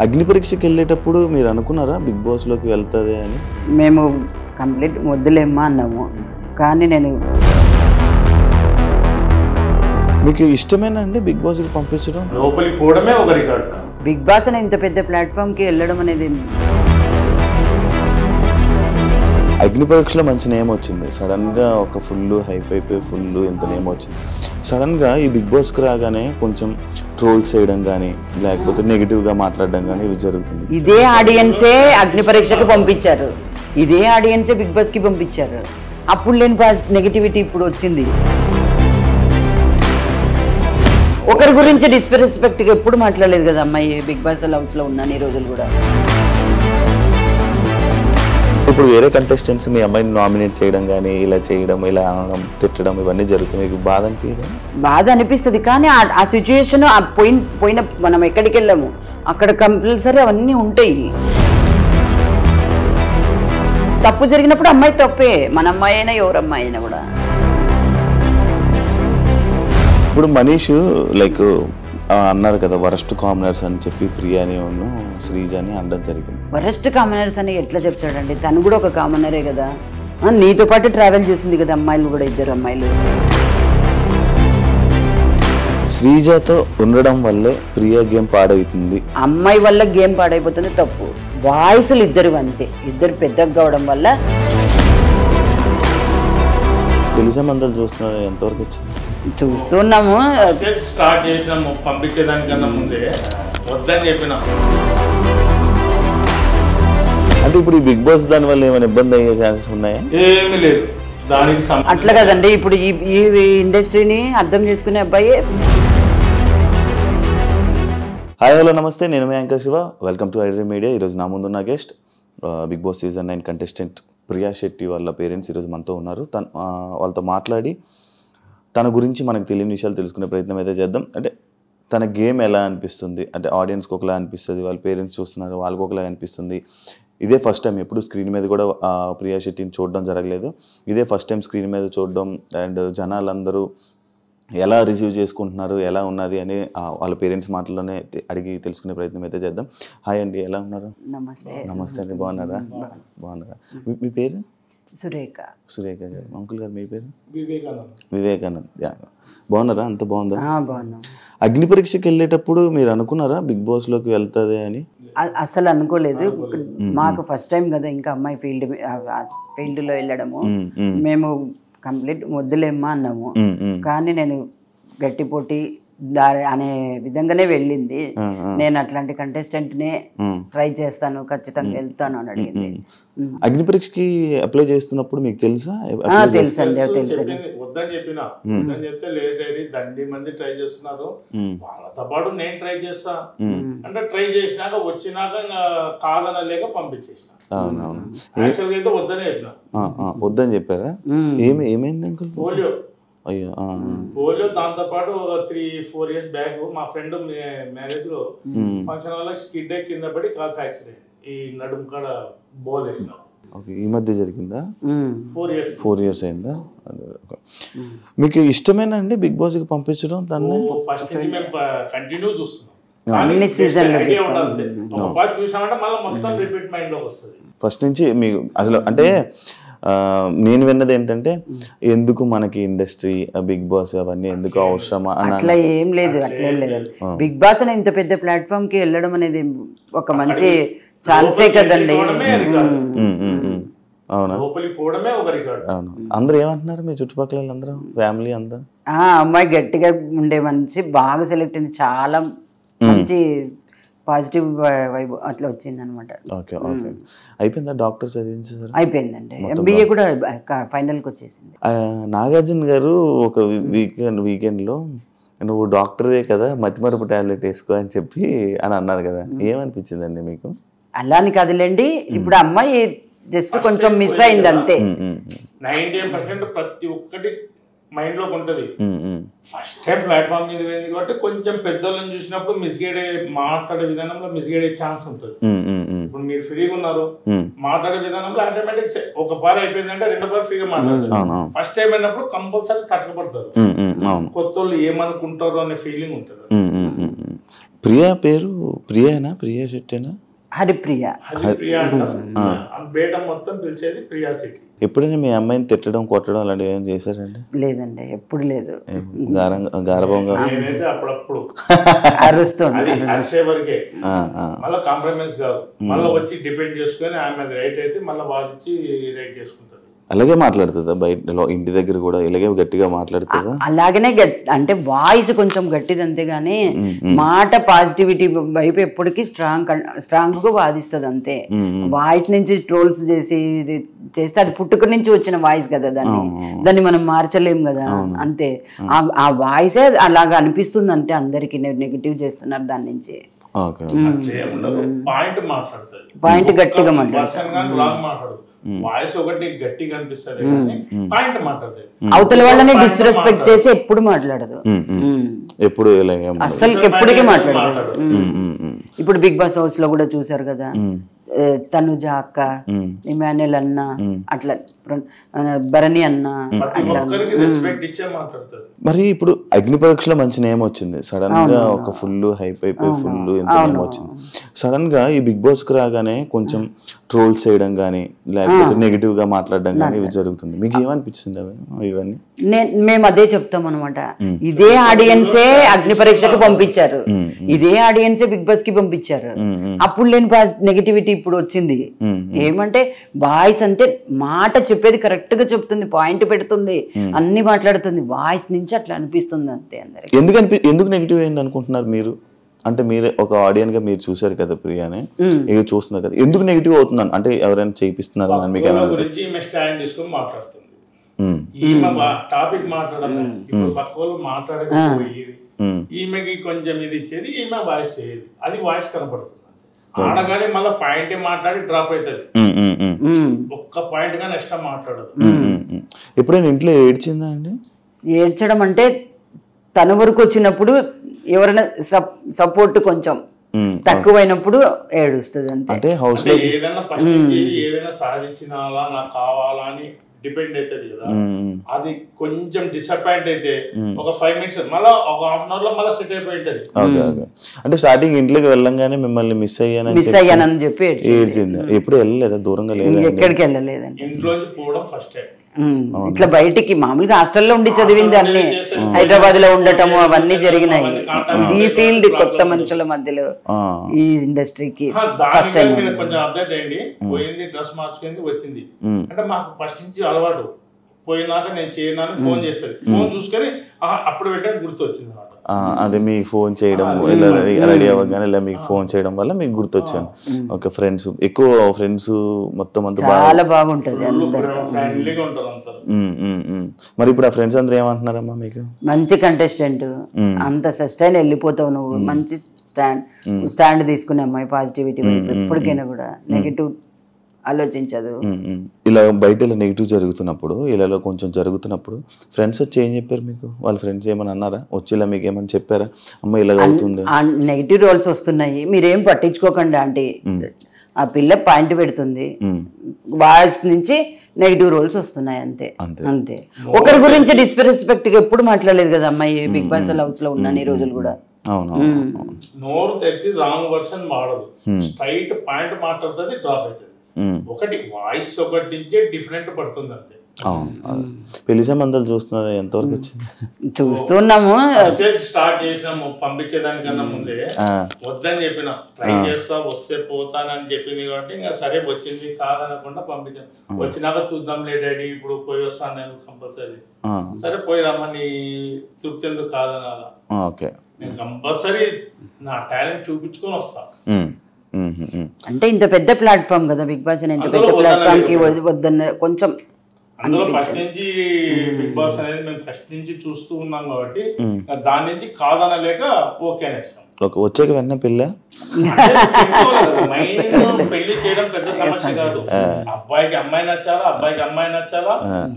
అగ్ని పరీక్షకి వెళ్ళేటప్పుడు మీరు అనుకున్నారా బిగ్ బాస్లోకి వెళ్తుంది అని? మేము కంప్లీట్ వద్దులేమ్మా అన్నాము, కానీ నేను మీకు ఇష్టమేనా అండి బిగ్ బాస్కి పంపించడం? లోపలికి పోవడమే ఒక రికార్డ్. బిగ్ బాస్ అనే ఇంత పెద్ద ప్లాట్ఫామ్కి వెళ్ళడం అనేది అగ్ని పరీక్షలో మంచి నేమ్ వచ్చింది, సడన్గా ఒక ఫుల్ హైప్ అయిపోయి ఫుల్ ఎంత నేమ్ వచ్చింది. సడన్గా ఈ బిగ్ బాస్కి రాగానే కొంచెం ట్రోల్స్ చేయడం కానీ లేకపోతే నెగిటివ్గా మాట్లాడడం కానీ ఇవి జరుగుతుంది. ఇదే ఆడియన్సే అగ్ని పరీక్షకి పంపించారు, ఇదే ఆడియన్సే బిగ్ బాస్కి పంపించారు. అప్పుడు లేని నెగిటివిటీ ఇప్పుడు వచ్చింది. ఒకరి గురించి డిస్రెస్పెక్ట్గా ఎప్పుడు మాట్లాడలేదు కదా అమ్మాయి బిగ్ బాస్ హౌస్లో ఉన్నాను ఈ రోజులు కూడా. ఇప్పుడు వేరే కంటెస్టెంట్స్ మీ అమ్మాయిని నామినేట్ చేయడం కానీ ఇలా చేయడం ఇలా అనడం తిట్టడం ఇవన్నీ జరుగుతుంది, మీకు బాధ అనిపించదు? బాధ అనిపిస్తుంది, కానీ ఆ సిచ్యుయేషన్ పోయిన మనం ఎక్కడికి వెళ్ళాము అక్కడ కంపల్సరీ అవన్నీ ఉంటాయి. తప్పు జరిగినప్పుడు అమ్మాయి తప్పే, మన అమ్మాయి అయినా ఎవరు అమ్మాయి అయినా కూడా. ఇప్పుడు మనీష్ లైక్ అన్నారు కదా వరస్ట్ కామనర్స్ అని చెప్పి ప్రియాని శ్రీజాని అనడం జరిగింది. వరస్ట్ కామనర్స్ అని ఎట్లా చెప్తాడండి? తను కూడా ఒక కామనరే కదా, నీతో పాటు ట్రావెల్ చేసింది కదా అమ్మాయిలు కూడా, ఇద్దరు అమ్మాయిలు. శ్రీజాతో ఉండడం వల్లే ప్రియా గేమ్ పాడవుతుంది. అమ్మాయి వల్ల గేమ్ పాడైపోతుంది తప్పు. వాయిస్లు ఇద్దరు అంతే, ఇద్దరు పెద్దగా కావడం వల్ల. తెలిసే మందలు చూస్తున్నారు, ఎంతవరకు వచ్చింది? చూస్తున్నాము. స్టార్ట్ చేసినాము పంపించేదానికన్నా ముందే వద్దని చెప్పినా. అంటే ఇప్పుడు ఈ బిగ్ బాస్ దాని వల్ల ఏమైనా ఇబ్బంది అయ్యే ఛాన్సెస్ ఉన్నాయా? ఏమీ లేదు దానికి. అట్లా కదండి, ఇప్పుడు ఈ ఇండస్ట్రీని అర్థం చేసుకునే అబ్బాయి. హాయ్ హలో నమస్తే, నేను మీ anchor Shiva. Welcome to iDream media. ఈరోజు నా ముందున్న guest big boss season 9 contestant Priya Shetty వాళ్ళ పేరెంట్స్ ఈరోజు మనతో ఉన్నారు. వాళ్ళతో మాట్లాడి తన గురించి మనకు తెలియని విషయాలు తెలుసుకునే ప్రయత్నం అయితే చేద్దాం. అంటే తన గేమ్ ఎలా అనిపిస్తుంది, అంటే ఆడియన్స్కి ఒకలా అనిపిస్తుంది, వాళ్ళ పేరెంట్స్ చూస్తున్నారు వాళ్ళకి ఒకలా అనిపిస్తుంది. ఇదే ఫస్ట్ టైం, ఎప్పుడు స్క్రీన్ మీద కూడా ప్రియా శెట్టిని చూడడం జరగలేదు. ఇదే ఫస్ట్ టైం స్క్రీన్ మీద చూడడం. అండ్ జనాలందరూ ఎలా రిసీవ్ చేసుకుంటున్నారు, ఎలా ఉన్నది అని వాళ్ళ పేరెంట్స్ మాటల్లోనే అడిగి తెలుసుకునే ప్రయత్నం అయితే చేద్దాం. హాయ్ అండి, ఎలా ఉన్నారు? నమస్తే. నమస్తే అండి, బాగున్నారా? బాగున్నారా? మీ పేరు? సురేఖ. సురేఖ గారు. అంకుల్ గారు మీ పేరు? వివేకానంద్. వివేకానంద్. బాగున్నారా? అంత బాగుందా? బాగున్నాం. అగ్ని పరీక్షకి వెళ్ళేటప్పుడు మీరు అనుకున్నారా బిగ్ బాస్లోకి వెళ్తుంది అని? అసలు అనుకోలేదు. మాకు ఫస్ట్ టైం కదా ఇంకా అమ్మాయి ఫీల్డ్లో వెళ్ళడము. మేము కంప్లీట్ వద్దులేమ్మా అన్నాము, కానీ నేను గట్టి పోటీ అనే విధంగానే వెళ్ళింది. నేను అట్లాంటి కంటెస్టెంట్నే ట్రై చేస్తాను, ఖచ్చితంగా వెళ్తాను అని అడిగింది. అగ్ని పరీక్షకి అప్లై చేస్తున్నప్పుడు మీకు తెలుసా? తెలుసండి, తెలుసు. వద్దని చెప్పినా, వద్దని చెప్తే లేదు దండి మంది ట్రై చేస్తున్నారు, వాళ్ళతో పాటు నేను ట్రై చేస్తా అంటే ట్రై చేసినాక వచ్చినాక కాదనలేక పంపించేసిన. అవునవును, యాక్చువల్గా వద్దని చెప్పిన. వద్దని చెప్పారా? ఏమైంది అంకుల్? పోలియో. అయ్యో. పోలియో. దాంతో పాటు 3-4 years బ్యాక్ మా ఫ్రెండ్ మ్యారేజ్ లో ఫంక్షన్ వల్ల స్కిడ్ కింద పడి కాల్ ఫ్రాక్చర్ అయింది. ఈ నడుము కాడ బోల్ వేసిన. ఈ మధ్య జరిగిందా? 4 years అయిందా? మీకు ఇష్టమేనా అండి బిగ్ బాస్ కి పంపించడం? దాన్ని ఫస్ట్ నుంచి మేము కంటిన్యూ చూస్తున్నాం. చూసామంటే మళ్ళీ మొత్తం రిపీట్ మైండ్ లోకి వస్తుంది. ఫస్ట్ నుంచి మీకు అసలు అంటే నేను విన్నది ఏంటంటే ఎందుకు మనకి ఇండస్ట్రీ బిగ్ బాస్ అవన్నీ ఎందుకు అవసరమా? అట్లా ఏం లేదు, అట్లా ఏం లేదు. బిగ్ బాస్ అనే ఇంత పెద్ద ప్లాట్ఫామ్ కి వెళ్ళడం అనేది ఒక మంచి ఛాన్సే కదండి. అవునా? పోవడమే ఒక రికార్డ్. అవును. అందరూ ఏమంటున్నారు మీ చుట్టుపక్కల అందరూ, ఫ్యామిలీ అంతా? అమ్మాయి గట్టిగా ఉండే మంచి బాగా సెలెక్ట్ అయింది, చాలా మంచి పాజిటివ్ వైబ్ అట్లా వచ్చింది అనమాట. Okay okay. అయిపోయిందా డాక్టర్ చదివించారు? అయిపోయిందండి, ఎంబీఏ కూడా ఫైనల్కి వచ్చేసింది. నాగార్జున గారు ఒక వీకెండ్లో నువ్వు డాక్టరే కదా మతిమరుపు టాబ్లెట్ వేసుకో అని చెప్పి అని అన్నారు కదా, ఏమనిపించిందండి మీకు? అలా అని కదలండి, ఇప్పుడు అమ్మాయి జస్ట్ కొంచెం మిస్ అయింది అంతే. 90% ప్రతి ఒక్కటి మైండ్ లోకి ఉంటది. ఫస్ట్ టైం ప్లాట్ఫామ్ మీద పోయింది కాబట్టి కొంచెం పెద్దోళ్ళని చూసినప్పుడు మిస్గైడ్ మాట్లాడే విధానంలో మిస్గైడ్ అయ్యే ఛాన్స్ ఉంటుంది. ఇప్పుడు మీరు ఫ్రీగా ఉన్నారు, మాట్లాడే విధానంలో ఆటోమేటిక్ ఒక పార్ అయిపోయిందంటే రెండో పార్ ఫ్రీగా మాట్లాడతారు. ఫస్ట్ టైం అయినప్పుడు కంపల్సరీ తట్టకపడతారు. కొత్త వాళ్ళు ఏమనుకుంటారు అనే ఫీలింగ్ ఉంటుంది. ప్రియా పేరు ప్రియానా? ప్రియా శెట్టేనా? హరిప్రియ. హరిప్రియ అంటారు. బేట మొత్తం పిలిచేది ప్రియా శెట్టి. ఎప్పుడైనా మీ అమ్మాయిని తిట్టడం కొట్టడం అలాంటివి ఏం చేశారండి? లేదండి, ఎప్పుడు లేదు. గారభంగా నేనైతే అప్పుడప్పుడు అరుస్తుంది, అరిసే వరకే, మళ్ళీ కాంప్రమైజ్ కాదు. మళ్ళీ వచ్చి డిపెండ్ చేసుకుని ఆమె రైట్ అయితే మళ్ళీ వాదించి రైట్ చేసుకుంటారు. అలాగే మాట్లాడుతుందా? బయట ఇంటి దగ్గర కూడా ఇలాగే గట్టిగా మాట్లాడుతుందా? అలాగనే అంటే వాయిస్ కొంచెం గట్టిది అంతేగాని మాట పాజిటివిటీ వైపు ఎప్పటికీ స్ట్రాంగ్ గా వాదిస్తుంది అంతే. వాయిస్ నుంచి ట్రోల్స్ చేస్తే అది పుట్టుక నుంచి వచ్చిన వాయిస్ కదా, దాన్ని మనం మార్చలేం కదా, అంతే. ఆ వాయిసే అలాగా అనిపిస్తుంది అంటే అందరికి నెగిటివ్ చేస్తున్నారు దాని నుంచి. పాయింట్ గట్టిగా మాట్లాడుతుంది. వాయిస్ ఒకటి గట్టిగా అనిపిస్తుంది, పాయింట్ మాట్లాడుతుంది. అవతల వాళ్ళని డిస్రెస్పెక్ట్ చేసి ఎప్పుడు మాట్లాడదు, ఎప్పుడు అసలు ఎప్పటికీ మాట్లాడదు. ఇప్పుడు బిగ్ బాస్ హౌస్ లో కూడా చూసారు కదా, తనుజ అక్క, ఇమాన్యుల్ అన్న, అట్లా భరణి అన్న, మరి ఇప్పుడు అగ్ని పరీక్షలో మంచి నేమ్ వచ్చింది. సడన్ గా ఒక ఫుల్ హైప్ అయిపోయి ఫుల్ ఎంత నేమ్ వచ్చింది. సడన్ గా ఈ బిగ్ బాస్ కి రాగానే కొంచెం ట్రోల్స్ చేయడం కానీ లేకపోతే నెగిటివ్ గా మాట్లాడడం కానీ ఇవి జరుగుతుంది. మీకు ఏమనిపించింది ఇవన్నీ? మేము అదే చెప్తాం అనమాట. ఇదే ఆడియన్సే అగ్ని పరీక్షకు పంపించారు, ఇదే ఆడియన్సే బిగ్ బాస్ కి పంపించారు. అప్పుడు లేని నెగిటివిటీ ఇప్పుడు వచ్చింది. ఏమంటే వాయిస్ అంటే మాట చెప్పేది కరెక్ట్ గా చెప్తుంది, పాయింట్ పెడుతుంది, అన్ని మాట్లాడుతుంది. వాయిస్ నుంచి అట్లా అనిపిస్తుంది అంతే అందరికి. ఎందుకు నెగిటివ్ అయింది అనుకుంటున్నారు మీరు? అంటే మీరే ఒక ఆడియన్స్ గా మీరు చూసారు కదా ప్రియాని, ఇక చూస్తున్నారు కదా, ఎందుకు నెగిటివ్ అవుతుందని? అంటే ఎవరైనా చేయిస్తున్నారు టాపిక్ మాట్లాడాలి, ఇప్పుడు పక్క వాళ్ళు మాట్లాడకపోయేది, ఈమెకి కొంచెం ఇది ఇచ్చేది, ఈమె వాయిస్ చేయదు, అది వాయిస్ కనపడుతుంది. ఆడగానే మళ్ళీ పాయింట్ మాట్లాడి డ్రాప్ అవుతుంది, ఒక్క పాయింట్ గా నెక్స్ట్ మాట్లాడదు. ఎప్పుడైనా ఇంట్లో ఏడ్చిందా అండి? ఏడ్చడం అంటే తన వరకు వచ్చినప్పుడు ఎవరైనా సపోర్ట్ కొంచెం తక్కువైనప్పుడు ఏడుస్తుంది అంతే. అంటే హౌస్ లో ఏదైనా ఫస్ట్ నుంచి ఏదైనా సాధించినాలా నాకు కావాలా అని డిపెండ్ అవుతుంది కదా, అది కొంచెం డిసప్పాయింట్ అయితే ఒక 5 minutes మళ్ళీ ఒక ½ hour లో మళ్ళీ సెట్ అయిపోయింటది. అంటే స్టార్టింగ్ ఇంట్లోకి వెళ్ళంగానే మిమ్మల్ని మిస్ అయ్యానని చెప్పి ఏడ్చింది. ఎప్పుడు వెళ్ళలేదా? దూరంగా లేదా? ఎక్కడికి వెళ్ళలేదండి. ఇంట్లోంచి పోవడం ఫస్ట్ టైం. ఇట్లా బయటికి మామూలుగా హాస్టల్లో ఉండి చదివింది అన్ని, హైదరాబాద్ లో ఉండటము అవన్నీ జరిగినాయి. ఈ ఫీల్డ్ కొత్త మనుషుల మధ్యలో ఈ ఇండస్ట్రీకి ఫస్ట్ టైం. కొంచెం అప్డేట్ అయ్యింది, పోయింది, డ్రెస్ మార్చుకుంది, వచ్చింది. అంటే మాకు ఫస్ట్ నుంచి అలవాటు, పోయినాక నేను చేయను ఫోన్ చేసేది, ఫోన్ చూసుకొని అప్పుడు పెట్టడానికి గుర్తు వచ్చింది. అదే మీకు ఫోన్ చేయడం, ఇలా రెడీ అవ్వగానే ఇలా మీకు ఫోన్ చేయడం వల్ల మీకు గుర్తొచ్చాను. ఓకే, ఫ్రెండ్స్ ఎక్కువ ఫ్రెండ్స్ మొత్తం అంతా చాలా బాగుంటది. మరి ఇప్పుడు ఆ ఫ్రెండ్స్ అందరూ ఏమంటున్నారమ్మా మీకు? మంచి కంటెస్టెంట్, అంత సస్టైన్ వెళ్ళిపోతావు నువ్వు, మంచి స్టాండ్ తీసుకునే అమ్మాయి, పాజిటివిటీ ఎప్పటికైనా కూడా నెగిటివ్ ఆలోచించదు. ఇలా బయట ఇలా నెగిటివ్ జరుగుతున్నప్పుడు, ఇలా కొంచెం జరుగుతున్నప్పుడు ఫ్రెండ్స్ వచ్చి ఏం చెప్పారు మీకు? వాళ్ళ ఫ్రెండ్స్ ఏమని అన్నారా? వచ్చి ఇలా మీకు ఏమని చెప్పారా? అమ్మ ఇలా అవుతుంది, నెగిటివ్ రోల్స్ వస్తున్నాయి, మీరేం పట్టించుకోకండి ఆంటీ, ఆ పిల్ల పాయింట్ పెడుతుంది, వాయిస్ నుంచి నెగిటివ్ రోల్స్ వస్తున్నాయి అంతే అంతే. ఒకరి గురించి డిస్రెస్పెక్ట్ గా ఎప్పుడు మాట్లాడలేదు కదా అమ్మాయి. బిగ్ బాస్ హౌస్ లో ఉన్నాను ఈ రోజులు కూడా. నోరు తెలిసి రాంగ్ వర్షన్ వాడదు, స్ట్రైట్ పాయింట్ మాట్లాడుతుంది, డ్రాప్ అవుతుంది. ఒకటి వాయిస్ ఒకటి నుంచే డిఫరెంట్ పడుతుంది అంతే. పెళ్లి సంబంధాలు చూస్తున్నారు, ఎంతవరకు వచ్చింది? చూస్తున్నాము. స్టార్ట్ చేసినాము, పంపించేదానికన్నా ముందే వద్దని చెప్పిన, ట్రై చేస్తా, వస్తే పోతానని చెప్పింది కాబట్టి ఇంకా సరే వచ్చింది కాదనకుండా పంపించాను. వచ్చినాక చూద్దాం లే డాడీ, ఇప్పుడు పోయి వస్తాను నేను కంపల్సరీ. సరే పోయి రమ్మని తృప్తి ఎందుకు కాదనాలా, నేను కంపల్సరీ నా టాలెంట్ చూపించుకొని వస్తా. అంటే ఇంత పెద్ద ప్లాట్ఫామ్ కదా బిగ్ బాస్, ఇంత పెద్ద ప్లాట్ఫామ్ కి వద్దన్న కొంచెం. అందులో ఫస్ట్ నుంచి బిగ్ బాస్ అనేది మేము ఫస్ట్ నుంచి చూస్తూ ఉన్నాం కాబట్టి దాని నుంచి కాదనలేక ఓకే అనేస్తాం. వచ్చాక వెంటనే పెళ్ళి పెళ్లి చేయడం పెద్ద సమస్య కాదు. అబ్బాయికి అమ్మాయి నచ్చాలా, అబ్బాయికి అమ్మాయి నచ్చాలా,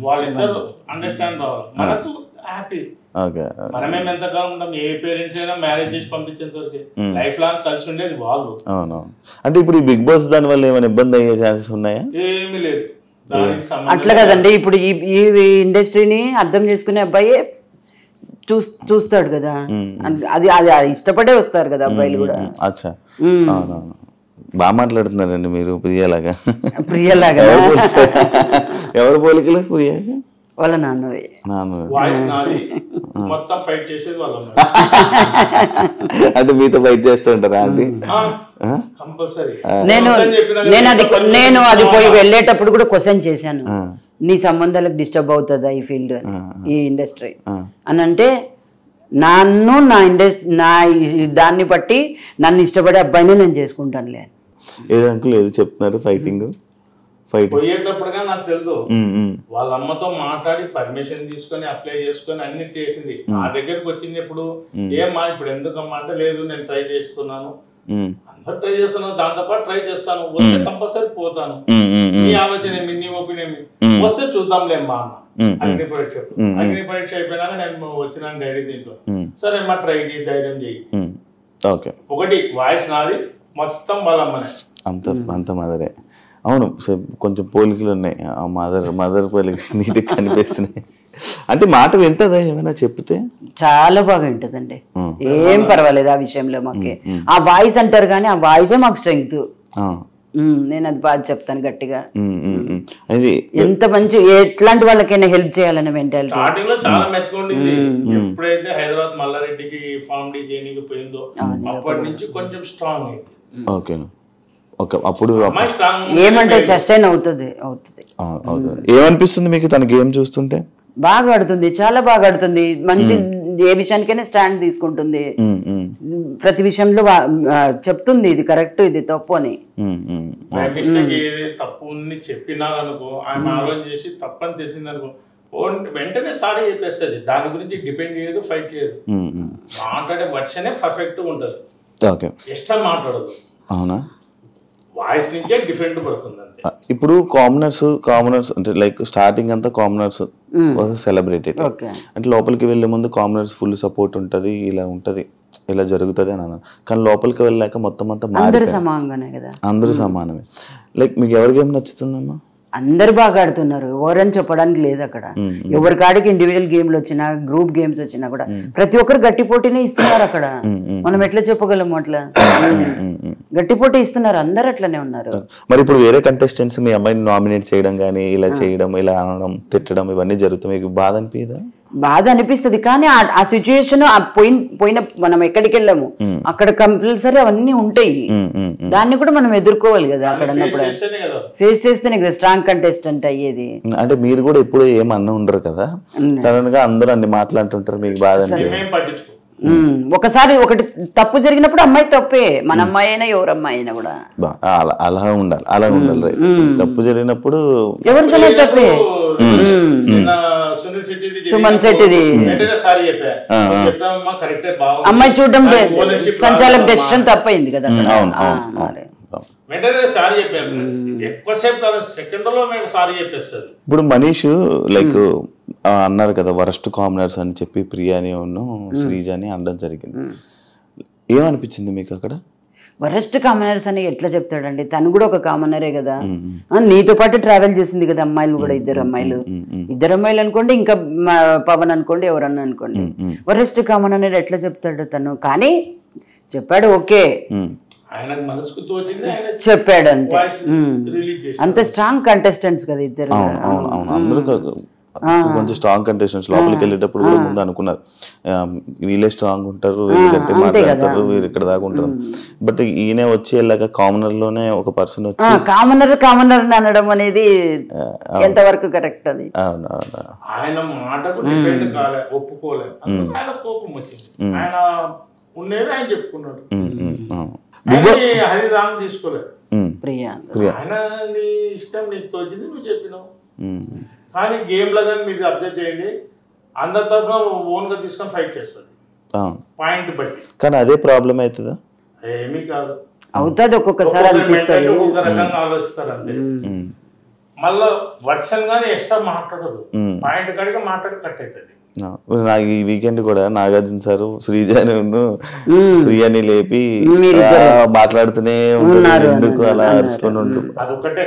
వాళ్ళిద్దరు అండర్స్టాండ్ రావాలి. మనకు హ్యాపీ. ఓకే. మనమేం ఎంతకాలం ఉంటాం, ఏ పేరెంట్స్ అయినా మ్యారేజ్ చేసి పంపించేంత వరకు లైఫ్ లాంగ్ కలిసి ఉండేది వాళ్ళు. అవునవును. అంటే ఇప్పుడు ఈ బిగ్ బాస్ దాని వల్ల ఏమైనా ఇబ్బంది అయ్యే ఛాన్సెస్ ఉన్నాయా? ఏమీ లేదు దానికి అట్లా కదండి. ఇప్పుడు ఈ ఇండస్ట్రీని అర్థం చేసుకునే అబ్బాయి చూస్తాడు కదా, అది అది ఇష్టపడే వస్తారు కదా అబ్బాయిలు కూడా. అచ్చా, అవునవును. బాగా మాట్లాడుతున్నారండి మీరు ప్రియలాగా. ప్రియలాగా ఎవరు పోలికలు? ప్రియాగా వాళ్ళ నాన్నవి. వాయిస్ నాది, మొత్తం ఫైట్ చేసేది వాళ్ళ. అంటే మీతో ఫైట్ చేస్తూ ఉంటారా అండి? కంపల్సరీ. నేను అది పోయి వెళ్ళేటప్పుడు కూడా క్వశ్చన్ చేశాను, నీ సంబంధాలకు డిస్టర్బ్ అవుతుందా ఈ ఫీల్డ్, ఈ ఇండస్ట్రీ అని. అంటే నన్ను నా దాన్ని బట్టి నన్ను ఇష్టపడే అబ్బాయిని నేను చేసుకుంటానులే. ఏదో అంకుల్ ఏదో చెప్తున్నారు, ఫైటింగ్ పోయేటప్పుడుగా నాకు తెలుసు వాళ్ళ అమ్మతో మాట్లాడి పర్మిషన్ తీసుకొని అప్లై చేసుకొని అన్ని చేసింది. నా దగ్గరకు వచ్చింది ఇప్పుడు, ఏమ్మా ఇప్పుడు ఎందుకమ్మా అంటే, లేదు నేను ట్రై చేస్తున్నాను, అందరు ట్రై చేస్తున్నాను, దాంతో పాటు ట్రై చేస్తాను, వస్తే కంపల్సరీ పోతాను, నీ ఆలోచన నీ ఒపీనియన్, వస్తే చూద్దాంలేమ్మా అన్న. అగ్ని పరీక్ష అయిపోయినాక నేను వచ్చిన డైరీ దీంట్లో, సరే అమ్మా ట్రై చేయి, ధైర్యం చేయి. ఒకటి వాయిస్ నాది, మొత్తం వాళ్ళ అమ్మనే, అంత మదరే. అవును, కొంచెం పోలికలు ఉన్నాయి, మదర్ పోలిక నీటికి కనిపిస్తున్నాయి. అంటే మాట వింటదా ఏమైనా చెప్తే? చాలా బాగా వింటదండి, ఏం పర్వాలేదు ఆ విషయంలో. మాకే ఆ వాయిస్ అంటారు కానీ ఆ వాయిసే మాకు స్ట్రెంగ్త్. నేను అది బాగా చెప్తాను గట్టిగా. ఎంత మంచి ఎట్లాంటి వాళ్ళకైనా హెల్ప్ చేయాలనే మెంటాలిటీ. స్టార్టింగ్ లో చాలా మెచ్చుకోండింది. ఎప్పుడైతే హైదరాబాద్ మల్లారెడ్డికి ఫార్మ్ డి ట్రైనింగ్ పోయిందో అప్పటి నుంచి కొంచెం స్ట్రాంగ్ అయింది. ఓకే, అప్పుడు ఏమంటే సస్టైన్ అవుతుంది. ఏమనిపిస్తుంది మీకు తన గేమ్ చూస్తుంటే? బాగా ఆడుతుంది, చాలా బాగా ఆడుతుంది. మంచి ఏ విషయానికైనా స్టాండ్ తీసుకుంటుంది, ప్రతి విషయంలో చెప్తుంది ఇది కరెక్ట్ ఇది తప్పు అని. తప్పు చెప్పినారనుకో, ఆయన ఆలోచన చేసి తప్పని తెలిసిందనుకో వెంటనే సారీ చెప్పేస్తుంది. దాని గురించి డిపెండ్ చేయదు, ఫైట్ చేయదు. మాట్లాడే వర్షనే పర్ఫెక్ట్ ఉంటది, ఇష్టం మాట్లాడదు. అవునా? వాయిస్ నుంచే డిఫరెంట్ పడుతుంది అంతే. ఇప్పుడు కామనర్స్ అంటే లైక్ స్టార్టింగ్ అంతా కామనర్స్ సెలబ్రిటెడ్, అంటే లోపలికి వెళ్లే ముందు కామనర్స్ ఫుల్ సపోర్ట్ ఉంటది, ఇలా ఉంటది, ఇలా జరుగుతుంది అని అన్నారు. కానీ లోపలికి వెళ్ళాక మొత్తం అంతా అందరూ సమానంగానే కదా, అందరూ సమానమే. లైక్ మీకు ఎవరికి ఏం నచ్చుతుందమ్మా? అందరు బాగా ఆడుతున్నారు, ఎవరని చెప్పడానికి లేదు అక్కడ. ఎవరి కాడికి ఇండివిజువల్ గేమ్లు వచ్చినా, గ్రూప్ గేమ్స్ వచ్చినా కూడా ప్రతి ఒక్కరు గట్టి పోటీనే ఇస్తున్నారు అక్కడ. మనం ఎట్లా చెప్పగలము? అట్లా గట్టి పోటీ ఇస్తున్నారు, అందరు అట్లనే ఉన్నారు. మరి ఇప్పుడు వేరే కంటెస్టెంట్స్ మీ అమ్మాయిని నామినేట్ చేయడం కానీ, ఇలా చేయడం, ఇలా అనడం, తిట్టడం, ఇవన్నీ జరుగుతాయి, మీకు బాధ అనిపిదా? బాధ అనిపిస్తుంది, కానీ ఆ సిచ్యుయేషన్ పోయిన మనం ఎక్కడికి వెళ్ళాము అక్కడ కంపల్సరీ అవన్నీ ఉంటాయి, దాన్ని కూడా మనం ఎదుర్కోవాలి కదా. అక్కడ ఉన్నప్పుడు ఫేస్ చేస్తేనే కదా స్ట్రాంగ్ కంటెస్టెంట్ అయ్యేది. అంటే మీరు కూడా ఎప్పుడు ఏమన్నా ఉండరు కదా, సడన్ గా అందరూ అన్ని మాట్లాడుతుంటారు, మీకు బాధ అనిపిస్తుంది? ఒకసారి ఒకటి తప్పు జరిగినప్పుడు అమ్మాయి తప్పే, మన అమ్మాయి అయినా ఎవరు అమ్మాయి అయినా కూడా అలా ఉండాలి. తప్పు జరిగినప్పుడు ఎవరికైనా తప్పే. సుమన్ శెట్టిది అమ్మాయి చూడడం సంచాలక డెసిషన్ తప్పైంది కదా. ఇప్పుడు మనీష్ లైక్ అన్నారు కదా వరస్ట్ కామనర్స్ అని చెప్పి ప్రియాని శ్రీజ అని అనడం జరిగింది, ఏమనిపించింది మీకు అక్కడ? వరస్ట్ కామనర్స్ అని ఎట్లా చెప్తాడండి, తను కూడా ఒక కామనరే కదా. నీతో పాటు ట్రావెల్ చేసింది కదా అమ్మాయిలు కూడా, ఇద్దరు అమ్మాయిలు అనుకోండి, ఇంకా పవన్ అనుకోండి, ఎవరన్నా అనుకోండి. వరస్ట్ కామన్ అనేది ఎట్లా చెప్తాడు తను? కానీ చెప్పాడు, ఓకే చెప్పాడు అంతే. అంత స్ట్రాంగ్ కంటెస్టెంట్స్ కదా ఇద్దరు. కొంచెం స్ట్రాంగ్ కంటెస్టెంట్స్ లోపలికి వెళ్ళేటప్పుడు కూడా ముందు అనుకున్నారు వీళ్ళే స్ట్రాంగ్ ఉంటారు, వీళ్ళు గట్టి మాట్లాడతారు, వీరు ఇక్కడ దాకా ఉంటారు. బట్ ఈయన వచ్చి వెళ్ళాక కామనర్ లోనే ఒక పర్సన్ వచ్చి కామనర్ అనడం అనేది ఎంతవరకు కరెక్ట్? అది ఆయన మాటకు డిపెండ్ కాలే, ఒప్పుకోలేదు, ఆయన కోపం వచ్చింది, ఆయన ఉండేది ఆయన చెప్పుకున్నాడు. హరిరామ్ తీసుకోలేదు, ఆయన నీ ఇష్టం నీకు తోచింది నువ్వు చెప్పినావు. కానీ గేమ్ లో కానీ మీరు అబ్జర్వ్ చేయండి, అందరి తరఫున ఓన్ గా తీసుకొని ఫైట్ చేస్తుంది పాయింట్ బట్టి. కానీ అదే ప్రాబ్లం అవుతుందా? ఏమీ కాదు, అవుతుంది ఒక్కొక్కసారి అనిపిస్తుంది, ఒక రకంగా ఆలోచిస్తారు అంతే. మళ్ళా వర్షన్ గానీ ఎక్స్ట్రా మాట్లాడదు, పాయింట్ కాడిగా మాట్లాడి కట్ అవుతుంది. నాకు ఈ వీకెండ్ కూడా నాగార్జున సార్ శ్రీజాను ప్రియాని లేపి మాట్లాడుతూనే ఉంటారు, ఎందుకు అలా అరుచుకొని ఉంటూ. అదొకటే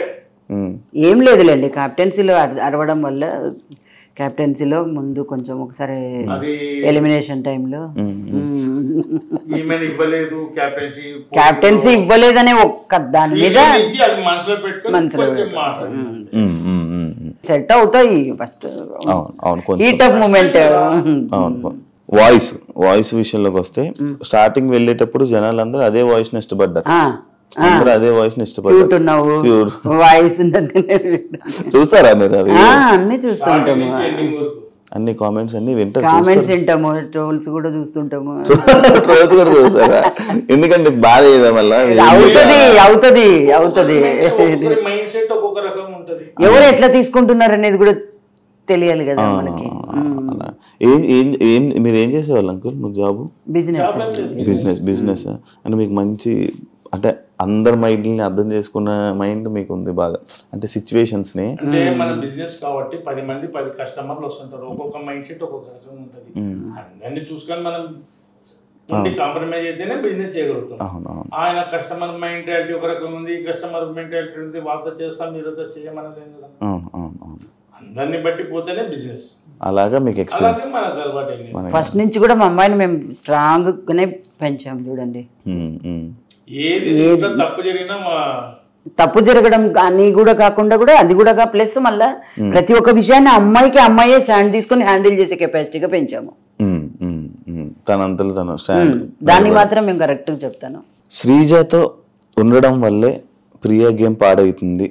ఏం లేదులేండి, క్యాప్టెన్సీలో అరవడం వల్ల క్యాప్టెన్సీలో ముందు కొంచెం ఒకసారి ఎలిమినేషన్ టైంలో క్యాప్టెన్సీ ఇవ్వలేదనే ఒక్క దాని మీద మనసులో సెట్ అవుతాయి first heat of moment. Voice విషయంలోకి వస్తే స్టార్టింగ్ వెళ్ళేటప్పుడు జనాలందరూ అదే వాయిస్ ని ఇష్టపడ్డారు, అందరూ అదే వాయిస్ ని ఇష్టపడ్డారు. వాయిస్ చూస్తారా మీరు? అవి అన్ని చూస్తుంటాము, అన్ని కామెంట్స్ అన్ని వింటారు, కామెంట్స్ వింటాము, ట్రోల్స్ కూడా చూస్తుంటాము. ట్రోల్స్ కూడా చూస్తారా? ఎందుకంటే బాధ వల్ల అవుతుంది ఎవరు ఎట్లా తీసుకుంటున్నారు అనేది కూడా తెలియాలి కదా మనకి. మీరు ఏం చేసేవాళ్ళు అంకుల్? మీకు జాబ్? బిజినెస్ అంటే మీకు మంచి, అంటే అందరి మైండ్ ని అర్థం చేసుకున్న మైండ్ మీకు ఉంది బాగా, అంటే సిచ్యువేషన్స్ ని. అంటే మన బిజినెస్ కాబట్టి 10 మంది 10 కస్టమర్లు వస్తుంటారు, ఒక్కొక్క మైండ్ సెట్ ఒక్కొక్క రకం ఉంటుంది. అందరినీ చూసుకొని మనం కాంప్రమైజ్ అయితేనే బిజినెస్ చేయగలుగుతాం. ఆయన కస్టమర్ మెంటాలిటీ ఒక రకం ఉంది, కస్టమర్ మెంటాలిటీ ఉంది, వాళ్ళతో చేస్తాం మీరుతో చేయమని లేదు కదా, అందరిని బట్టి పోతేనే బిజినెస్. అలాగా మీకు ఎక్స్పీరియన్స్ మనకు అలవాటు. ఫస్ట్ నుంచి కూడా మా అమ్మాయిని మేము స్ట్రాంగ్ గానే పెంచాం చూడండి. తప్పు జరగడం అని కూడా కాకుండా కూడా అది కూడా ప్లస్ మళ్ళా ప్రతి ఒక్క విషయాన్ని అమ్మాయికి అమ్మాయే స్టాండ్ తీసుకుని హ్యాండిల్ చేసే కెపాసిటీగా పెంచాము. తనంతలో తను స్టాండ్, దాన్ని మాత్రం మేము కరెక్ట్ చెప్తాను. శ్రీజతో ఉండడం వల్లే ప్రియా గేమ్ పాడవుతుంది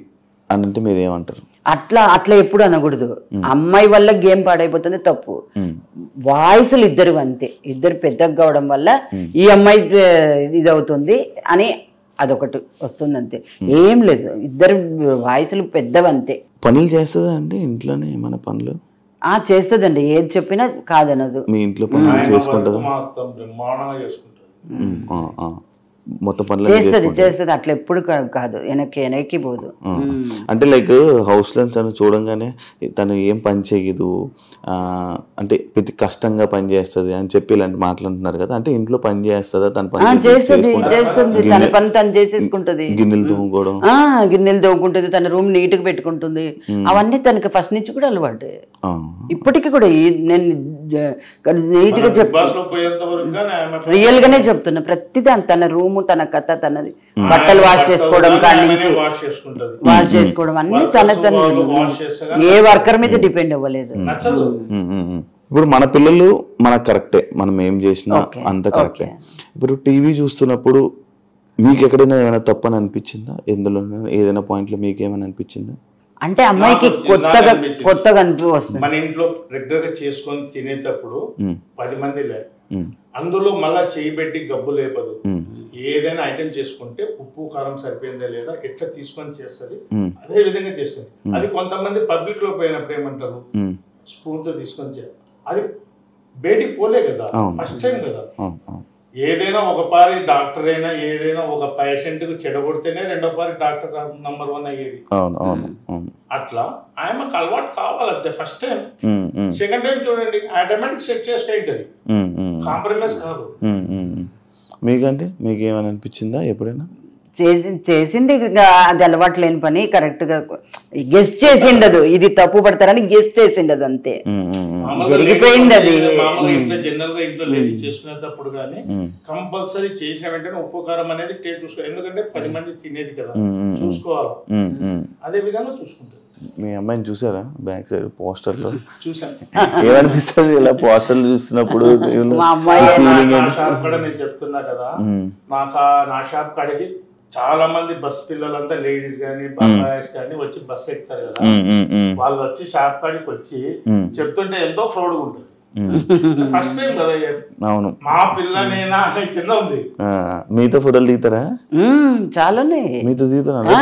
అని అంటే మీరు ఏమంటారు? అట్లా ఎప్పుడు అనకూడదు. అమ్మాయి వల్ల గేమ్ పాడైపోతుంది తప్పు. వాయిస్లు ఇద్దరు అంతే, ఇద్దరు పెద్దగా కావడం వల్ల ఈ అమ్మాయి ఇది అవుతుంది అని అదొకటి వస్తుంది అంతే, ఏం లేదు. ఇద్దరు వాయిస్లు పెద్దవంతే. పనులు చేస్తుందా అండి ఇంట్లోనే? ఏమైనా పనులు చేస్తుందండి, ఏది చెప్పినా కాదనదు. మీ ఇంట్లో పనులు చేసుకుంటుందా? మొత్తం పనులు చేస్తుంది, అట్లా ఎప్పుడు కాదు, వెనక్కి పోదు. అంటే లైక్ హౌస్ లో తను చూడంగానే తను ఏం పని చేయదు, అంటే ప్రతి కష్టంగా పని చేస్తుంది అని చెప్పి ఇలాంటి మాట్లాడుతున్నారు కదా, అంటే ఇంట్లో పని చేస్తుందా? తన పని చేస్తుంది, తన పని తను చేసేసుకుంటది. గిన్నెలు తోముకోవడం, గిన్నెలు తోముకుంటుంది, తన రూమ్ నీట్ గా పెట్టుకుంటుంది, అవన్నీ తనకి ఫస్ట్ నుంచి కూడా అలవాటు. ఇప్పటికి కూడా నేను నీట్ గా చెప్తాను, రియల్ గానే చెప్తున్నా. ప్రతి తన రూమ్, తన కథ, తనది బట్టలు వాష్ చేసుకోవడం కాడి నుంచి వాష్ చేసుకోవడం అన్ని తన ఏ వర్కర్ మీద డిపెండ్ అవ్వలేదు. ఇప్పుడు మన పిల్లలు మనకు కరెక్టే, మనం ఏం చేసినా అంత కరెక్టే. ఇప్పుడు టీవీ చూస్తున్నప్పుడు మీకు ఎక్కడైనా ఏమైనా తప్పని అనిపించిందా? ఎందులో ఏదైనా పాయింట్ లో మీకు ఏమైనా అనిపించిందా? అంటే అమ్మాయికి కొత్తగా అనిపిస్తుంది. మన ఇంట్లో రెగ్యులర్ గా చేసుకొని తినేటప్పుడు 10 మంది లేదు, అందులో మళ్ళా చేయి పెట్టి గబ్బు లేపదు. ఏదైనా ఐటెం చేసుకుంటే ఉప్పు కారం సరిపోయిందా లేదా ఎట్లా తీసుకొని చేస్తుంది, అదే విధంగా చేసుకుంది. అది కొంతమంది పబ్లిక్ లో పోయినప్పుడు ఏమంటారు, స్పూన్ తో తీసుకొని చేయాలి, అది బయటికి పోలే కదా, ఫస్ట్ టైం కదా. ఏదైనా ఒక పారి డాక్టర్ అయినా ఏదైనా ఒక పేషెంట్ కు చెడగొడితేనే రెండో పారి డాక్టర్ నంబర్ 1 అయ్యేది. అట్లా ఆయనకు అలవాటు కావాలంతే. ఫస్ట్ టైం, సెకండ్ టైం చూడండి ఆటోమేటిక్ సెట్ చేసుకుంటుంది, కాంప్రమైజ్ కాదు. మీకంటే మీకు ఏమైనా అనిపించిందా ఎప్పుడైనా? చేసింది అది అలవాటు లేని పని, కరెక్ట్ గా గెస్ట్ చేసిండదు, ఇది తప్పు పడతారని గెస్ట్ చేసిండదు, అంతే జరిగిపోయింది. అది జనరల్ గా ఇంట్లో లేడీ చేసుకునేటప్పుడు కానీ కంపల్సరీ చేసిన వెంటనే ఉప్పు కారం అనేది టేస్ట్ చూసుకోవాలి, ఎందుకంటే 10 మంది తినేది కదా, చూసుకోవాలి. అదే విధంగా చూసుకుంటారు. మీ అమ్మాయిని చూసారా బ్యాక్ సైడ్ పోస్టర్ లో? చూసాను. ఏమనిపిస్తుంది ఇలా పోస్టర్లు చూస్తున్నప్పుడు? షాప్ కూడా నేను చెప్తున్నా కదా, నా షాప్ కాడికి చాలా మంది బస్ పిల్లలంతా లేడీస్ గానీ బాయ్స్ కానీ వచ్చి బస్ ఎక్కుతారు కదా, వాళ్ళు వచ్చి షాప్ కాడికి వచ్చి చెప్తుంటే ఎంతో ప్రౌడ్ గా ఉంటుంది. ఫస్ట్ టైం కదా. అవును, మా పిల్లనేనా కింద ఉంది. మీతో ఫోటోలు దిగుతారా? చాలానే మీతో దిగుతారా?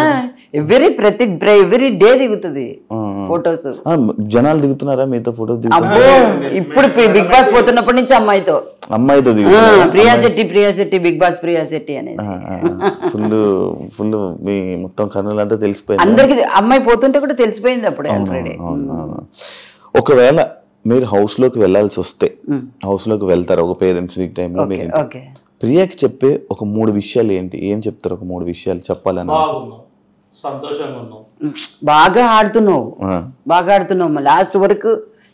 ఎవ్రీ డే దిగుతుంది ఫోటోస్. జనాలు దిగుతున్నారా మీతో ఫోటోస్? ఇప్పుడు బిగ్ బాస్ పోతున్నప్పటి నుంచి అమ్మాయితో ప్రియా శెట్టి బిగ్ బాస్ ప్రియా శెట్టి అనేది ఫుల్ మీ మొత్తం కన్నులంతా తెలిసిపోయింది అందరికి. అమ్మాయి పోతుంటే కూడా తెలిసిపోయింది అప్పుడే ఆల్రెడీ. ఒకవేళ మీరు హౌస్లోకి వెళ్ళాల్సి వస్తే హౌస్లోకి వెళ్తారు ఒక పేరెంట్స్ వీక్ టైంలో మీరు ఓకే. ప్రియాకి చెప్పే ఒక 3 విషయాలు ఏంటి? ఏం చెప్తారు? ఒక 3 విషయాలు చెప్పాలని. బాగున్నాం, సంతోషంగా ఉన్నాం, బాగా ఆడుతున్నావు లాస్ట్ వరకు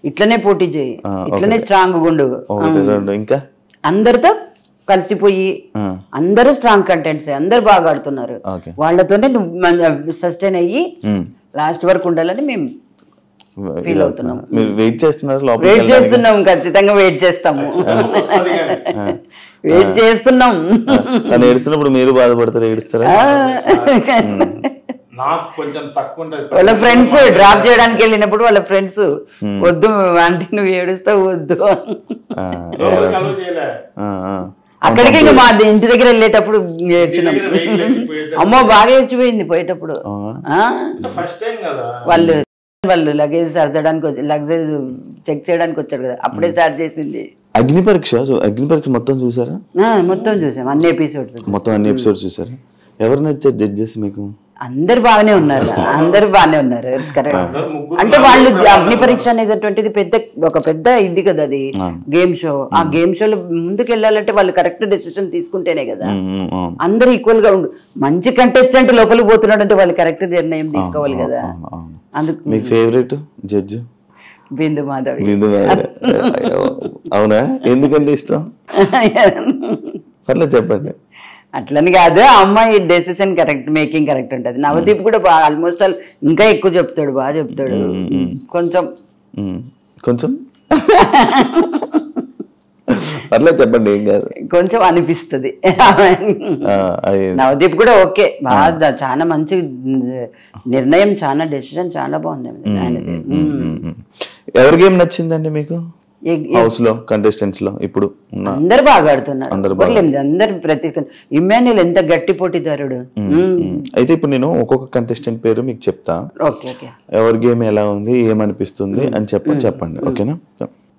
ఇట్లనే పోటీ చేయి, ఇట్లనే స్ట్రాంగ్ ఉండు, ఇంకా అందరితో కలిసిపోయి అందరూ స్ట్రాంగ్ కంటెంట్స్, అందరు బాగా ఆడుతున్నారు, వాళ్ళతోనే నువ్వు సస్టైన్ అయ్యి లాస్ట్ వరకు ఉండాలని మేము ఫీల్ అవుతున్నాం. మీరు వెయిట్ చేస్తున్నారు? వెయిట్ చేస్తున్నాం, ఖచ్చితంగా వెయిట్ చేస్తాము, వెయిట్ చేస్తున్నాం. తను ఏడుస్తున్నప్పుడు మీరు బాధపడతారు, ఏడుస్తారా? నాకు కొంచెం తక్కువ ఉంటుంది. వాళ్ళ ఫ్రెండ్స్ డ్రాప్ చేయడానికి వెళ్ళినప్పుడు వాళ్ళ ఫ్రెండ్స్ వద్దు అంటే నువ్వు ఏడుస్తావు వద్దు, అక్కడికి ఇంకా మా ఇంటి దగ్గర వెళ్ళేటప్పుడు ఏడ్చినాం. అమ్మో బాగా ఏడ్చిపోయింది పోయేటప్పుడు. వాళ్ళు లగేజ్ సర్దడానికి లగేజ్ చెక్ చేయడానికి వచ్చాడు కదా, అప్పుడే స్టార్ట్ చేసింది అగ్ని పరీక్ష. మొత్తం చూసారా? మొత్తం చూసాం, అన్ని ఎపిసోడ్స్ చూసారా? ఎవరు నచ్చారు జడ్జెస్ మీకు? అందరు బాగానే ఉన్నారు, కరెక్ట్. అంటే వాళ్ళు అగ్ని పరీక్ష అనేటువంటిది ఒక పెద్ద ఇది కదా, అది గేమ్ షో. ఆ గేమ్ షోలో ముందుకు వెళ్ళాలంటే వాళ్ళు కరెక్ట్ డెసిషన్ తీసుకుంటేనే కదా. అందరు ఈక్వల్ గా మంచి కంటెస్టెంట్ లోపలికి పోతున్నాడు అంటే వాళ్ళు కరెక్ట్ నిర్ణయం తీసుకోవాలి కదా. అందుకు మీకు ఫేవరెట్ జడ్జ్ బిందు మాధవి. అవునా? ఎందుకంటే ఇష్టం? పర్లేదు చెప్పండి. అట్లని కాదు, ఆ అమ్మాయి డెసిషన్ కరెక్ట్, మేకింగ్ కరెక్ట్ ఉంటుంది. నవదీప్ కూడా బాగా ఆల్మోస్ట్ ఇంకా ఎక్కువ చెప్తాడు, బాగా చెప్తాడు. కొంచెం పర్లేదు చెప్పండి, ఏం కాదు. కొంచెం అనిపిస్తుంది. నవదీప్ కూడా ఓకే, బాగా చాలా మంచి నిర్ణయం, చాలా డెసిషన్ చాలా బాగుంది ఆయనది. ఎవరి గేమ్ నచ్చిందండి మీకు హౌస్ లో కంటెస్టెంట్స్ లో? ఇప్పుడు అందరు బాగా ఆడుతున్నారు, అందరు ప్రతి ఇమ్మాన్యుల్ ఎంత గట్టి పోటీదారుడు. అయితే ఇప్పుడు నేను ఒక్కొక్క కంటెస్టెంట్ పేరు మీకు చెప్తా, ఎవరి గేమ్ ఎలా ఉంది, ఏమనిపిస్తుంది అని చెప్పండి, ఓకేనా?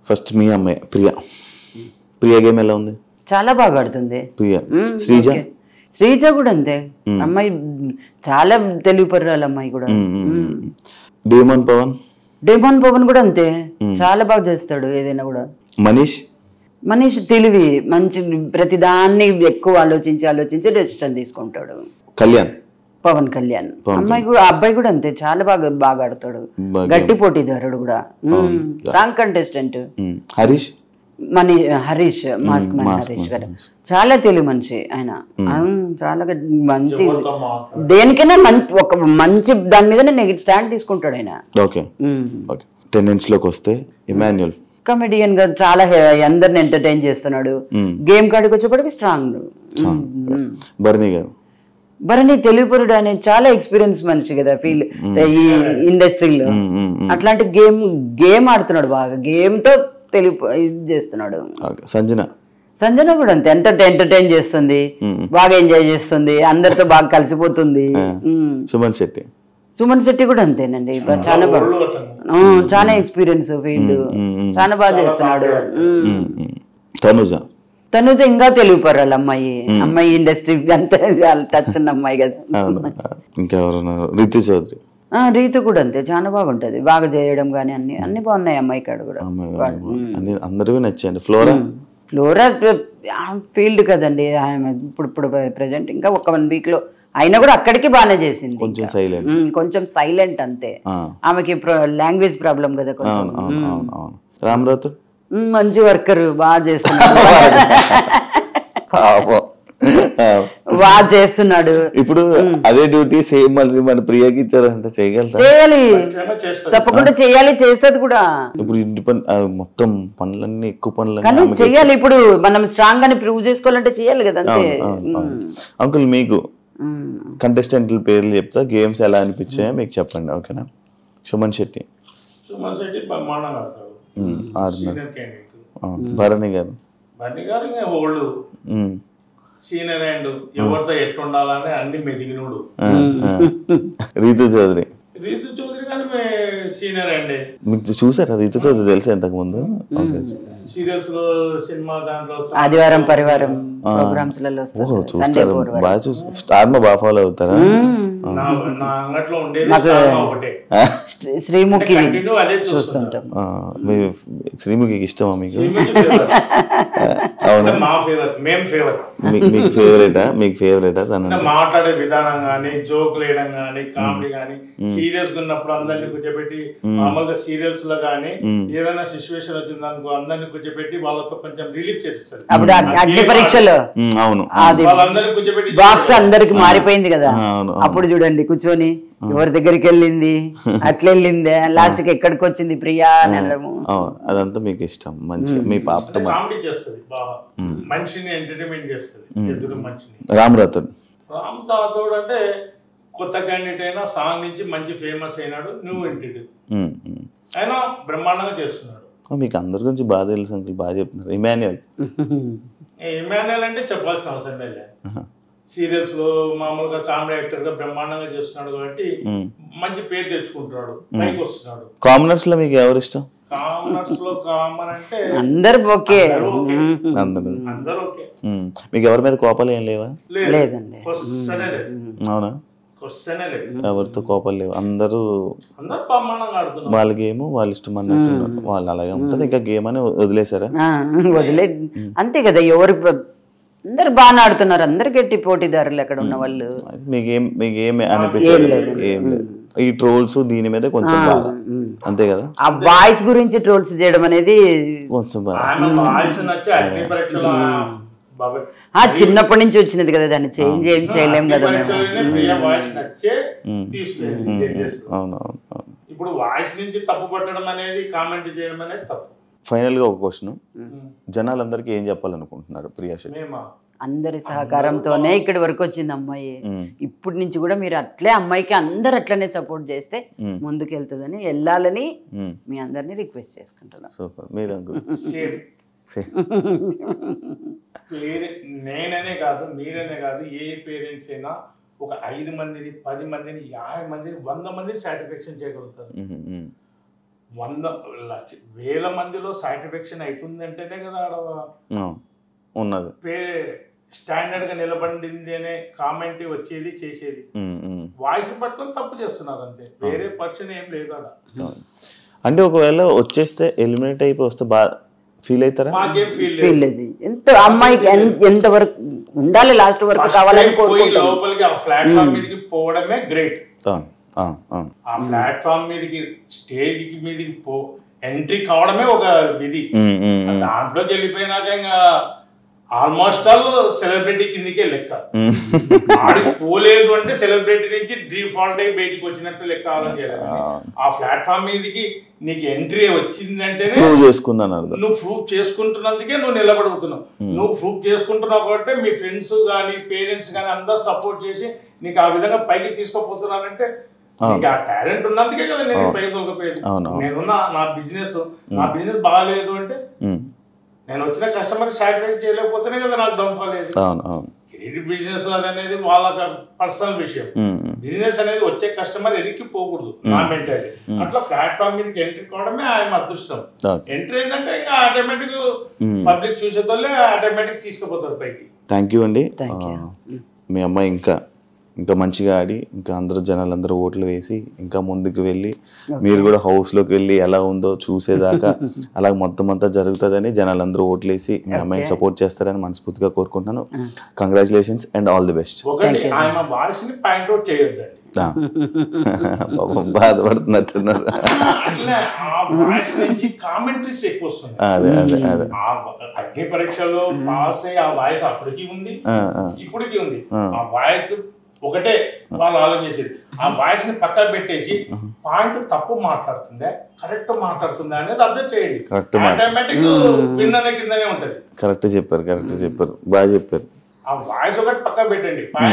ఫస్ట్ మీ అమ్మాయి ప్రియా గేమ్ ఎలా ఉంది? చాలా బాగా ఆడుతుంది ప్రియా. శ్రీజ కూడా అంతే, అమ్మాయి చాలా తెలివి పర్రాలి అమ్మాయి కూడా. డేమోన్ పవన్ కూడా అంతే, చాలా బాగా చేస్తాడు ఏదైనా కూడా. మనీష్ తెలివి మంచి, ప్రతిదాన్ని ఎక్కువ ఆలోచించి డెసిషన్ తీసుకుంటాడు. పవన్ కళ్యాణ్ అమ్మాయి కూడా, అబ్బాయి కూడా అంతే, చాలా బాగా ఆడతాడు, గట్టి పోటీదారుడు కూడా, strong contestant. Harish mask man Harish గారు చాలా తెలివి మనిషి ఆయన, చాలా మంచి, దేనికైనా ఒక మంచి దాని మీద స్టాండ్ తీసుకుంటాడు ఆయన. టెండెన్స్ లోకి వస్తే ఇమాన్యుల్ కమెడియన్ గా చాలా అందరిని ఎంటర్టైన్ చేస్తున్నాడు. గేమ్ కాడికి వచ్చేప్పటికి స్ట్రాంగ్. భరణి తెలివిపరుడు అనే చాలా ఎక్స్పీరియన్స్ మనిషి కదా ఫీల్ ఈ ఇండస్ట్రీలో. అట్లాంటి గేమ్ ఆడుతున్నాడు బాగా, గేమ్ తో తెలివి చేస్తున్నాడు. సంజన కూడా అంతే, ఎంటర్టైన్ చేస్తుంది, బాగా ఎంజాయ్ చేస్తుంది, అందరితో బాగా కలిసిపోతుంది. సుమన్ శెట్టి కూడా అంతేనండి, చాలా బాగా, చాలా ఎక్స్పీరియన్స్ ఫీల్డ్, చాలా బాగా చేస్తున్నాడు. తనుజ ఇంకా తెలివి పర్రాలి అమ్మాయి ఇండస్ట్రీ అంతా టచ్ ఉన్న అమ్మాయి కదా. రీతు కూడా అంతే, చాలా బాగుంటది, బాగా చేయడం గానీ అన్ని బాగున్నాయి అమ్మాయి కాడ కూడా. అందరికీ నచ్చాయండి. ఫ్లోరా ఫీల్డ్ కదండి ఇప్పుడు ప్రెసెంట్, ఇంకా ఒక 1 వీక్ లో అయినా కూడా అక్కడికి బాగానే చేసింది. కొంచెం సైలెంట్ అంతే, ఆమెకి లాంగ్వేజ్ ప్రాబ్లం కదా కొంచెం. మంచి వర్కర్, బాగా చేస్తున్నాడు, బాగా చేస్తున్నాడు. ఇప్పుడు అదే డ్యూటీ సేమ్ మళ్ళీ మన ప్రియాకి ఇచ్చారంటే చేయాలి, తప్పకుండా చేయాలి, చేస్తుంది కూడా. ఇప్పుడు ఇంటి పని మొత్తం పనులన్నీ ఎక్కువ పనులు కానీ చెయ్యాలి. ఇప్పుడు మనం స్ట్రాంగ్ అని ప్రూవ్ చేసుకోవాలంటే చేయాలి కదా అంతే. అంకుల్ మీకు కంటెస్టెంట్ల పేర్లు చెప్తా, గేమ్స్ ఎలా అనిపించాయో మీకు చెప్పండి, ఓకేనా? సుమన్ శెట్టి భరణి గారు సీనియర్ అండ్ ఎవరితో ఎట్టుండాలని అన్ని మెదిగినోడు. రీతు చౌదరి కానీ సీనియర్ అండి. మీకు చూసారా రీతు చౌదరి? తెలుసా ఇంతకు ముందు సీరియల్స్ లో, సినిమా దాంట్లో ఆదివారం పరివారం ప్రోగ్రామ్స్ లలో ఓహో వస్తారు సండే చూస్తారు బాగా చూసి స్టార్ మా బాగా ఫాలో అవుతారా నా అంగట్లో ఉండేది స్టార్ ఒకటే శ్రీముఖి కంటిన్యూ అదే చూస్తుంటాం. మీ శ్రీముఖికి ఇష్టమా మీకు శ్రీముఖి favourite. అవునా మా ఫేవరెట్, మేము ఫేవరెట్. మీకు ఫేవరెటా తను అంటే మాట్లాడే విధానం గానీ, జోకులు వేయడం గానీ, కామెడీ గానీ, సీరియస్ గా ఉన్నప్పుడు అందరినీ కూర్చోబెట్టి మామూలుగా సీరియల్స్ లో గానీ ఏదైనా సిచ్యువేషన్ వచ్చింది అనుకో అందరినీ కూర్చోబెట్టి వాళ్ళతో కొంచెం రిలీఫ్ చేస్తారు. అప్పుడు అగ్ని పరీక్షలో అవును అది వాళ్ళందరినీ కూర్చోబెట్టి బాక్స్ అందరికి మారిపోయింది కదా, అప్పుడు చూడండి కూర్చొని ఎవరి దగ్గరికి వెళ్ళింది అట్లా వెళ్ళిందే లాస్ట్ కి ఎక్కడికి వచ్చింది ప్రియా అని అనడము. అదంతా మీకు ఇష్టం మంచిగా మీ పాపతో కామెడీ చేస్తుంది బాగా, మనిషిని ఎంటర్టైన్మెంట్ చేస్తుంది ఎదురు మనిషిని. రామ్ రాథోడ్ అంటే కొత్త క్యాండిడేట్ అయినా సాంగ్ నుంచి మంచి ఫేమస్ అయినాడు, న్యూ ఎంటిటీ అయినా బ్రహ్మాండంగా చేస్తున్నాడు. మీకు అందరి గురించి బాగా తెలుసు అంకుల్, బాగా చెప్తున్నారు. ఇమాన్యుయల్ అంటే చెప్పాల్సిన అవసరం లేదు, సీరియల్స్ లో మామూలుగా కామెడీ యాక్టర్ గా బ్రహ్మాండంగా చేస్తున్నాడు కాబట్టి మంచి పేరు తెచ్చుకుంటున్నాడు, పైకి వస్తున్నాడు. కామనర్స్ లో మీకు ఎవరు ఇష్టం? కామనర్స్ లో కామన్ అంటే అందరు ఓకే, అందరూ ఓకే. మీకు ఎవరి మీద కోపాలు ఏం లేవా? లేదండి, క్వశ్చనే లేదు. అవునా? క్వశ్చనే లేదు, ఎవరితో కోపాలు లేవు, అందరూ బ్రహ్మాండంగా ఆడుతున్నారు. వాళ్ళ గేమ్ వాళ్ళ ఇష్టం అన్నట్టు వాళ్ళు అలాగే ఉంటుంది. ఇంకా గేమ్ అని వదిలేసారా? వదిలే అంతే కదా, ఎవరు అందరు బాగా ఆడుతున్నారు, అందరు గట్టి పోటీదారులు అక్కడ ఉన్న వాళ్ళు. మీకేం అనిపించలేదు? ఏం లేదు, ఈ ట్రోల్స్ దీని మీద కొంచెం బాధ అంతే కదా. ఆ వాయిస్ గురించి ట్రోల్స్ చేయడం అనేది కొంచెం బాధ. చిన్నప్పటి నుంచి వచ్చినది కదా, దాన్ని చేంజ్ ఏం చేయలేం కదా. అవునవును. ఇప్పుడు వాయిస్ నుంచి తప్పు పట్టడం అనేది, కామెంట్ చేయడం అనేది తప్పు. ఫైనల్ గా ఒక క్వశ్చన్, జనాలందరికీ ఏం చెప్పాలనుకుంటున్నారు ప్రియా శెట్టి? అందరి సహకారంతోనే ఇక్కడి వరకు వచ్చింది అమ్మాయి. ఇప్పటి నుంచి కూడా మీరు అట్లే అమ్మాయికి అందరు అట్లనే సపోర్ట్ చేస్తే ముందుకు వెళ్తుందని వెళ్ళాలని మీ అందరినీ రిక్వెస్ట్ చేసుకుంటున్నాను. సూపర్. మీరు నేననే కాదు, మీరనే కాదు, ఏ పేరెంట్స్ అయినా ఒక 5 మందిని 10 మందిని 50 మందిని 100 మందిని సాటిస్ఫాక్షన్ చేయగలుగుతారు. 100,000 మందిలో సాటిస్ఫాక్షన్ అవుతుంది అంటేనే కదా ఉన్నది స్టాండర్డ్ గా నిలబడింది అనే కామెంట్ వచ్చేది చేసేది. వాయిస్ పట్టుకొని తప్పు చేస్తున్నారు అంతే, వేరే పర్సన్ ఏం లేదు అలా. అంటే ఒకవేళ వచ్చేస్తే ఎలిమినేట్ అయిపోయి వస్తే బాగా ఫీల్ అవుతారా? మాకేం ఫీల్ లేదు, ఎంత అమ్మాయికి ఎంత వరకు ఉండాలి లాస్ట్ వరకు కావాలని లోపలికి ఆ ప్లాట్ఫామ్ మీదకి పోవడమే గ్రేట్. ఆ ప్లాట్ఫామ్ మీదకి స్టేజ్ మీదకి ఎంట్రీ కావడమే ఒక విధి. దాంట్లోకి వెళ్ళిపోయినాక ఇంకా ఆల్మోస్ట్ ఆల్ సెలబ్రిటీ కిందకే లెక్క. ఆడికి పోలేదు అంటే సెలబ్రిటీ నుంచి డిఫాల్ట్ అయి బయటికి వచ్చినట్టు లెక్క ఆలోచించాలి. ఆ ప్లాట్ఫామ్ మీదకి నీకు ఎంట్రీ వచ్చిందంటేనే నువ్వు ప్రూవ్ చేసుకుంటున్నందుకే నువ్వు నిలబడుతున్నావు. నువ్వు ప్రూవ్ చేసుకుంటున్నావు కాబట్టి మీ ఫ్రెండ్స్ కానీ పేరెంట్స్ కానీ అందరూ సపోర్ట్ చేసి నీకు ఆ విధంగా పైకి తీసుకుపోతున్నారంటే నీకు ఆ టాలెంట్ ఉన్నందుకే కదా నేను పైకి తోకపోయేది. నేనున్నా నా బిజినెస్ బాగాలేదు అంటే నేను వచ్చిన కస్టమర్ సాటిస్ఫై చేయలేకపోతేనే కదా నాకు డౌన్ఫాల్ లేదు. క్రెడిట్ బిజినెస్ అనేది వాళ్ళ పర్సనల్ విషయం. బిజినెస్ అనేది వచ్చే కస్టమర్ ఎన్నికి పోకూడదు నా మెంటాలిటీ. అట్లా ప్లాట్ఫామ్ మీదకి ఎంట్రీ కావడమే ఆయన అదృష్టం. ఎంట్రీ ఏంటంటే ఇంకా ఆటోమేటిక్ పబ్లిక్ చూసేతోళ్ళే ఆటోమేటిక్ తీసుకుపోతారు పైకి. థ్యాంక్ యూ అండి. మీ అమ్మాయి ఇంకా మంచిగా ఆడి ఇంకా అందరూ జనాలందరూ ఓట్లు వేసి ఇంకా ముందుకు వెళ్ళి మీరు కూడా హౌస్లోకి వెళ్ళి ఎలా ఉందో చూసేదాకా అలా మొత్తం అంతా జరుగుతుందని జనాలందరూ ఓట్లు వేసి మీ అమ్మాయిని సపోర్ట్ చేస్తారని మనస్ఫూర్తిగా కోరుకుంటున్నాను. Congratulations and all the best. బాధపడుతున్నట్టున్నారు. అదే అదే అదే అగ్ని పరీక్షలో పాస్ అయ్యి ఆ వాయిస్ అప్పటికి ఉంది, ఇప్పటికీ ఉంది. ఆ వాయిస్ ఒకటే వాళ్ళు ఆలోచించేది. ఆ వాయిస్ ని పక్కన పెట్టేసి పాయింట్ తప్పు మాట్లాడుతుందా కరెక్ట్ మాట్లాడుతుందా అనేది అబ్జర్వ్ చేయండి. ఆటోమేటిక్ కిందనే ఉంటది. కరెక్ట్ చెప్పారు బాగా చెప్పారు. ఆ వాయిస్ ఒకటి పక్కన పెట్టండి.